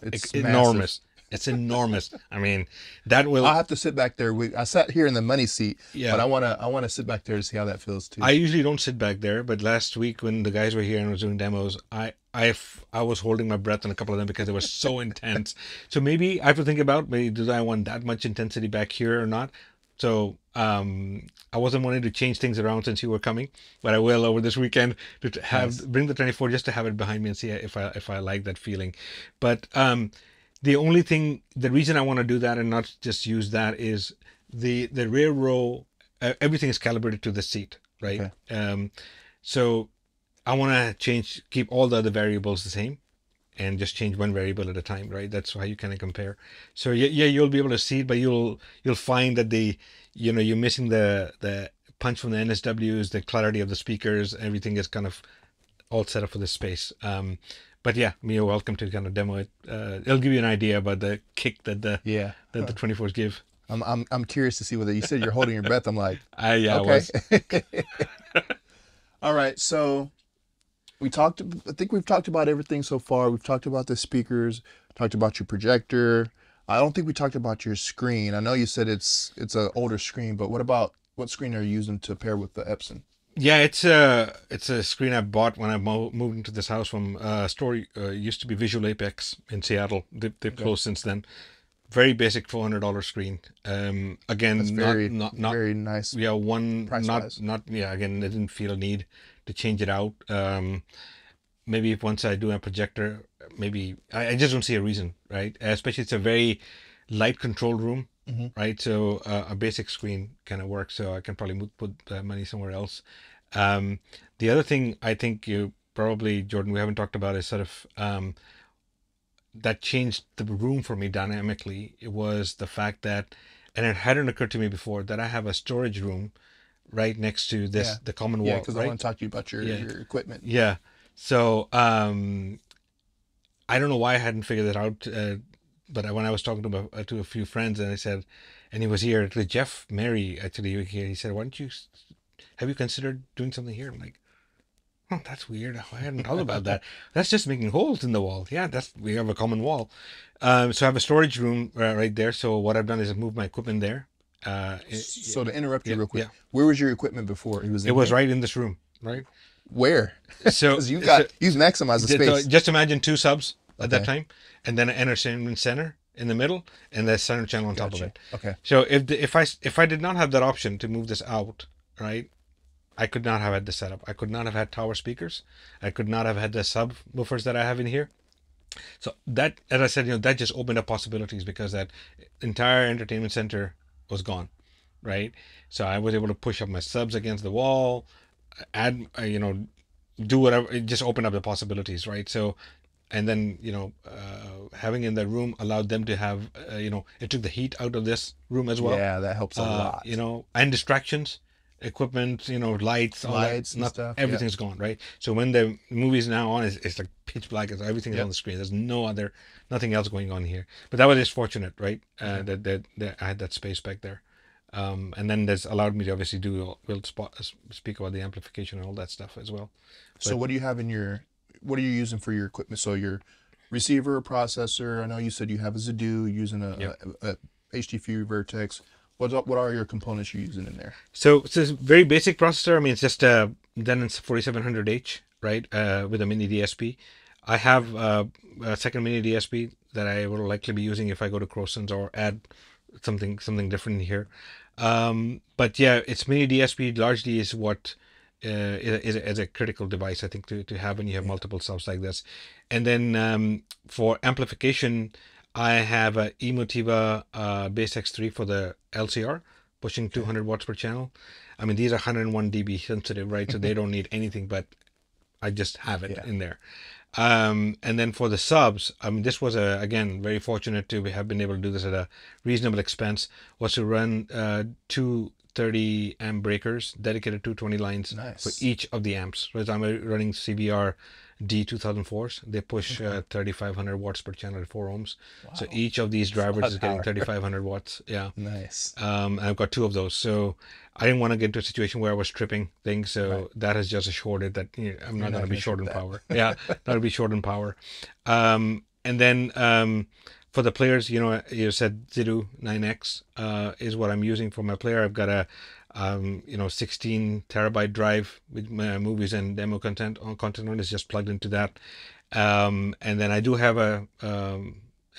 it's enormous. It's enormous. I mean, that will. I'll have to sit back there. I sat here in the money seat, Yeah. but I wanna sit back there to see how that feels too. I usually don't sit back there, but last week when the guys were here and was doing demos, I was holding my breath on a couple of them because they were so intense. So maybe I have to think about, maybe do I want that much intensity back here or not? So I wasn't wanting to change things around since you were coming, but I will over this weekend to bring the 24 just to have it behind me and see if I like that feeling. But the reason I want to do that and not just use that is the rear row, everything is calibrated to the seat, right? Okay. So I want to keep all the other variables the same, and just change one variable at a time, right? That's how you kind of compare. So yeah, you'll be able to see it, but you'll find that you're missing the punch from the NSWs, the clarity of the speakers, everything is kind of all set up for this space. But yeah, you're welcome to kind of demo it. It'll give you an idea about the kick that the 24s give. I'm curious to see whether you said you're holding your breath. I'm like, yeah, okay. I was. All right, so I think we've talked about everything so far. We've talked about the speakers, talked about your projector. I don't think we talked about your screen. I know you said it's an older screen, but what screen are you using to pair with the Epson? Yeah, it's a screen I bought when I moved into this house from a store used to be Visual Apex in Seattle. They've closed since then. Very basic $400 screen. Again, That's not very nice. Yeah, price-wise. again, I didn't feel a need to change it out. Maybe if once I do a projector, maybe I just don't see a reason, right? Especially it's a very light controlled room, right? So a basic screen kind of works. So I can probably put money somewhere else. The other thing I think you probably, Jordan, we haven't talked about is sort of that changed the room for me dynamically. It was the fact that, and it hadn't occurred to me before, that I have a storage room right next to the common wall. Yeah, because right? I want to talk to you about your equipment. Yeah. So I don't know why I hadn't figured that out. But when I was talking to a few friends, and I said, and he was here, actually, Jeff Mary, actually, he said, have you considered doing something here? I'm like, oh, that's weird. I hadn't thought about that. That's just making holes in the wall. Yeah, we have a common wall. So I have a storage room right there. So what I've done is I've moved my equipment there. So to interrupt you real quick, yeah. where was your equipment before? It was right in this room, right? Where? So you've maximized the space. Just imagine two subs at that time, and then an entertainment center, in the middle and the center channel on top of it. Okay. So if I did not have that option to move this out, right, I could not have had the setup. I could not have had tower speakers. I could not have had the subwoofers that I have in here. So that, as I said, that just opened up possibilities because that entire entertainment center was gone, right? So I was able to push up my subs against the wall, add, do whatever. It just opened up the possibilities, right? So, and then having in that room allowed them to have, it took the heat out of this room as well. Yeah, that helps a lot. And distractions, equipment, lights, all lights that, and stuff. everything's gone, right? So when the movie's now on, it's like pitch black. Everything is on the screen. There's nothing else going on here. But that was just fortunate, right? That I had that space back there. And then this allowed me to obviously we'll speak about the amplification and all that stuff as well. So what do you have what are you using for your equipment? So your receiver, processor, I know you said you have a Zedu, you're using a HD Fury Vertex. What are your components you're using in there? So it's a very basic processor. I mean, it's just Denon's 4700H, right, with a mini DSP. I have a second mini DSP that I will likely be using if I go to Croson's or add something different here. But yeah, it's mini DSP largely is what is a critical device, I think, to have when you have multiple subs like this. And then for amplification, I have a Emotiva Bass X3 for the LCR, pushing 200 watts per channel. I mean, these are 101 dB sensitive, right? So they don't need anything, but I just have it in there. And then for the subs, I mean, this was again very fortunate to have been able to do this at a reasonable expense. Was to run 230 amp breakers, dedicated 220 lines for each of the amps. So I'm running CBR D2004s. They push 3,500 watts per channel at 4 ohms. Wow. So each of these drivers is getting 3,500 watts. Yeah. Nice. I've got 2 of those. So I didn't want to get into a situation where I was tripping things. So that has just assured it that I'm not going to be short on power. Yeah, not going to be short on power. And then for the players, you said Zedu 9X is what I'm using for my player. I've got a 16 terabyte drive with my movies and demo content on is just plugged into that. And then I do have a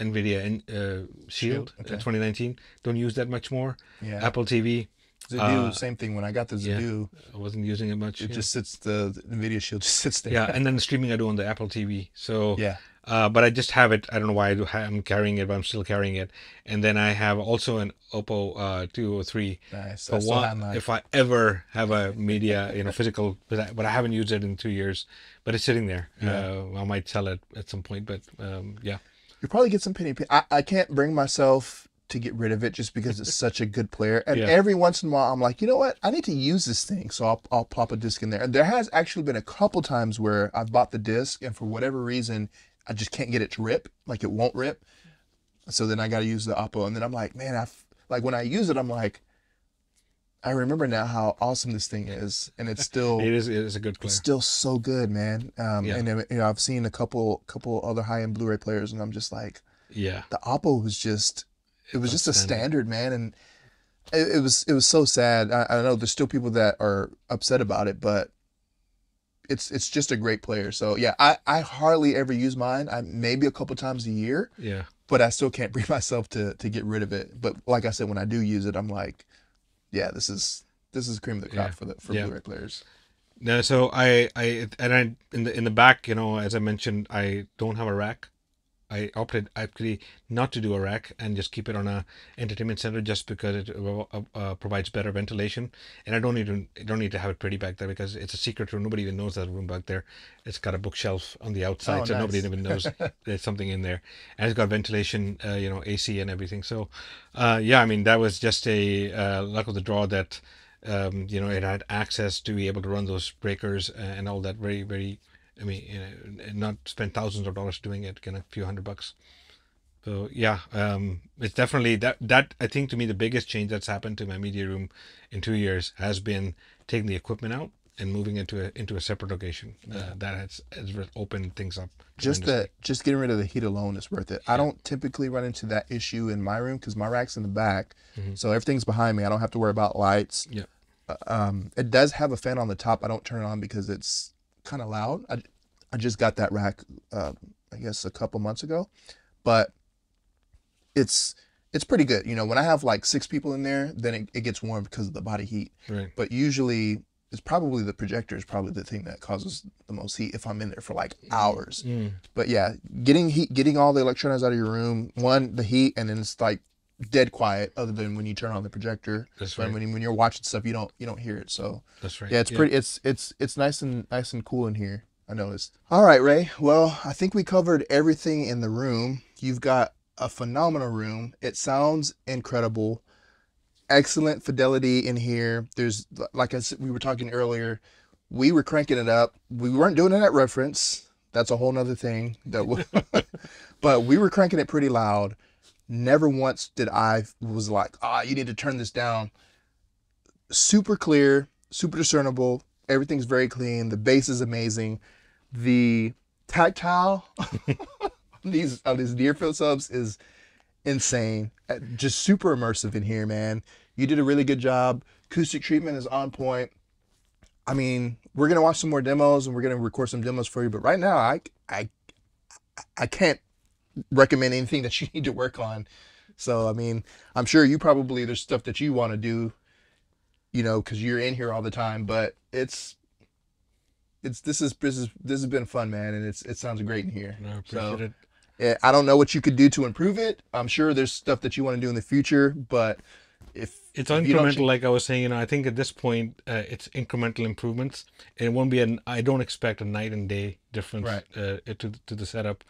NVIDIA Shield 2019. Don't use that much more. Yeah. Apple TV. Zedu, same thing. When I got the Zedu, I wasn't using it much. It just sits, the NVIDIA Shield just sits there. Yeah, and then the streaming I do on the Apple TV. So but I just have it. I don't know why I'm carrying it, but I'm still carrying it. And then I have also an Oppo 203. Nice. If I ever have a media, physical, but I haven't used it in 2 years. But it's sitting there. I might sell it at some point. But yeah, you'll probably get some penny. I can't bring myself to get rid of it just because it's such a good player. And every once in a while, I'm like, you know what? I need to use this thing. So I'll pop a disc in there. And there has actually been a couple times where I've bought the disc and for whatever reason, I just can't get it to rip. Like it won't rip. So then I got to use the Oppo. And then I'm like, man, like when I use it, I'm like, I remember now how awesome this thing is. And it's still, it is a good player. It's still so good, man. And I've seen a couple other high-end Blu-ray players and I'm just like, the Oppo was just, it was just a standard, man, and it was so sad. I know there's still people that are upset about it, but it's just a great player. So yeah, I hardly ever use mine. Maybe a couple times a year. Yeah. But I still can't bring myself to get rid of it. But like I said, when I do use it, I'm like, yeah, this is cream of the crop for Blu-ray players. No, so I in the back, as I mentioned, I don't have a rack. I opted actually not to do a rack and just keep it on a entertainment center just because it provides better ventilation. And I don't need to have it pretty back there because it's a secret room. Nobody even knows that room back there. It's got a bookshelf on the outside, so nobody even knows there's something in there. And it's got ventilation, AC and everything. So, I mean, that was just a luck of the draw that it had access to be able to run those breakers and all that very, very. I mean, not spend thousands of dollars doing it, kind of a few $100. So yeah, it's definitely that I think to me the biggest change that's happened to my media room in 2 years has been taking the equipment out and moving it into a separate location. That has opened things up. Just getting rid of the heat alone is worth it. I don't typically run into that issue in my room because my rack's in the back, so everything's behind me. I don't have to worry about lights. Yeah. It does have a fan on the top. I don't turn it on because it's kind of loud. I just got that rack I guess a couple months ago, but it's pretty good. You know, when I have like 6 people in there, then it gets warm because of the body heat. Right. But usually it's probably the projector is probably the thing that causes the most heat if I'm in there for like hours. But yeah, getting all the electronics out of your room, one, the heat, and then it's like dead quiet other than when you turn on the projector. That's right. When you're watching stuff, you don't hear it. So that's right. Yeah, it's pretty it's nice and cool in here, I noticed. All right, Ray. Well, I think we covered everything in the room. You've got a phenomenal room. It sounds incredible. Excellent fidelity in here. There's, like I said, we were talking earlier, we were cranking it up. We weren't doing it at reference. That's a whole nother thing. But we were cranking it pretty loud. Never once did I was like, you need to turn this down. Super clear, super discernible. Everything's very clean. The bass is amazing. The tactile on these near field subs is insane. Just super immersive in here, man. You did a really good job. Acoustic treatment is on point. I mean, we're gonna watch some more demos and we're gonna record some demos for you. But right now, I can't recommend anything that you need to work on. So I mean, I'm sure you probably there's stuff that you want to do, you know, because you're in here all the time. But this has been fun, man, and it sounds great in here. I appreciate it. I don't know what you could do to improve it. I'm sure there's stuff that you want to do in the future, but if it's incremental, like I was saying, you know, I think at this point it's incremental improvements. It won't be I don't expect a night and day difference to the setup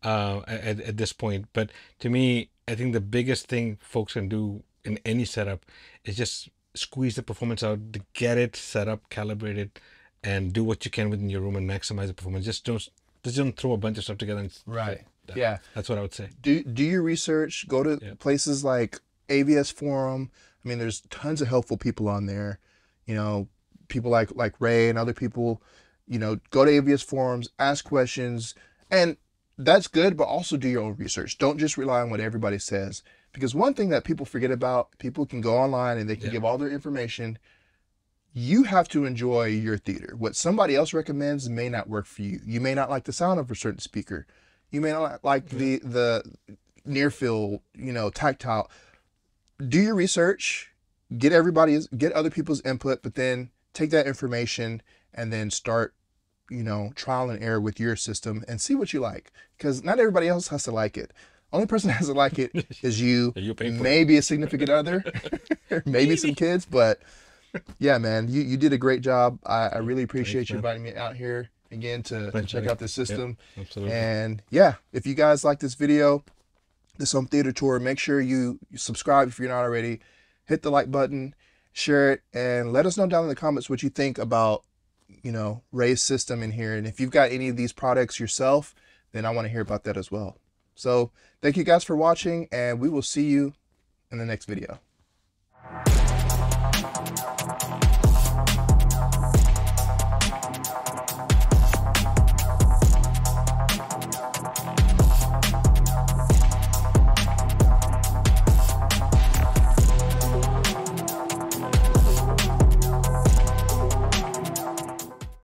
at this point. But to me, I think the biggest thing folks can do in any setup is just squeeze the performance out to get it set up, calibrated, and do what you can within your room and maximize the performance. Just don't throw a bunch of stuff together. Yeah, that's what I would say. Do your research. Go to places like AVS Forum. I mean, there's tons of helpful people on there. You know, people like Ray and other people. You know, go to AVS Forums, ask questions, and that's good. But also do your own research. Don't just rely on what everybody says, because one thing that people forget about, people can go online and they can give all their information. You have to enjoy your theater. What somebody else recommends may not work for you. You may not like the sound of a certain speaker. You may not like the near field, you know, tactile. Do your research, get other people's input, but then take that information and then start, you know, trial and error with your system and see what you like. Because not everybody else has to like it. Only person that has to like it is you, maybe a significant other, maybe some kids, but yeah, man, you did a great job. I really appreciate you inviting me out here again to check out this system. Absolutely. And yeah, if you guys like this video, this home theater tour, make sure you subscribe if you're not already. Hit the like button, share it, and let us know down in the comments what you think about, you know, Ray's system in here. And if you've got any of these products yourself, then I want to hear about that as well. So thank you guys for watching, and we will see you in the next video.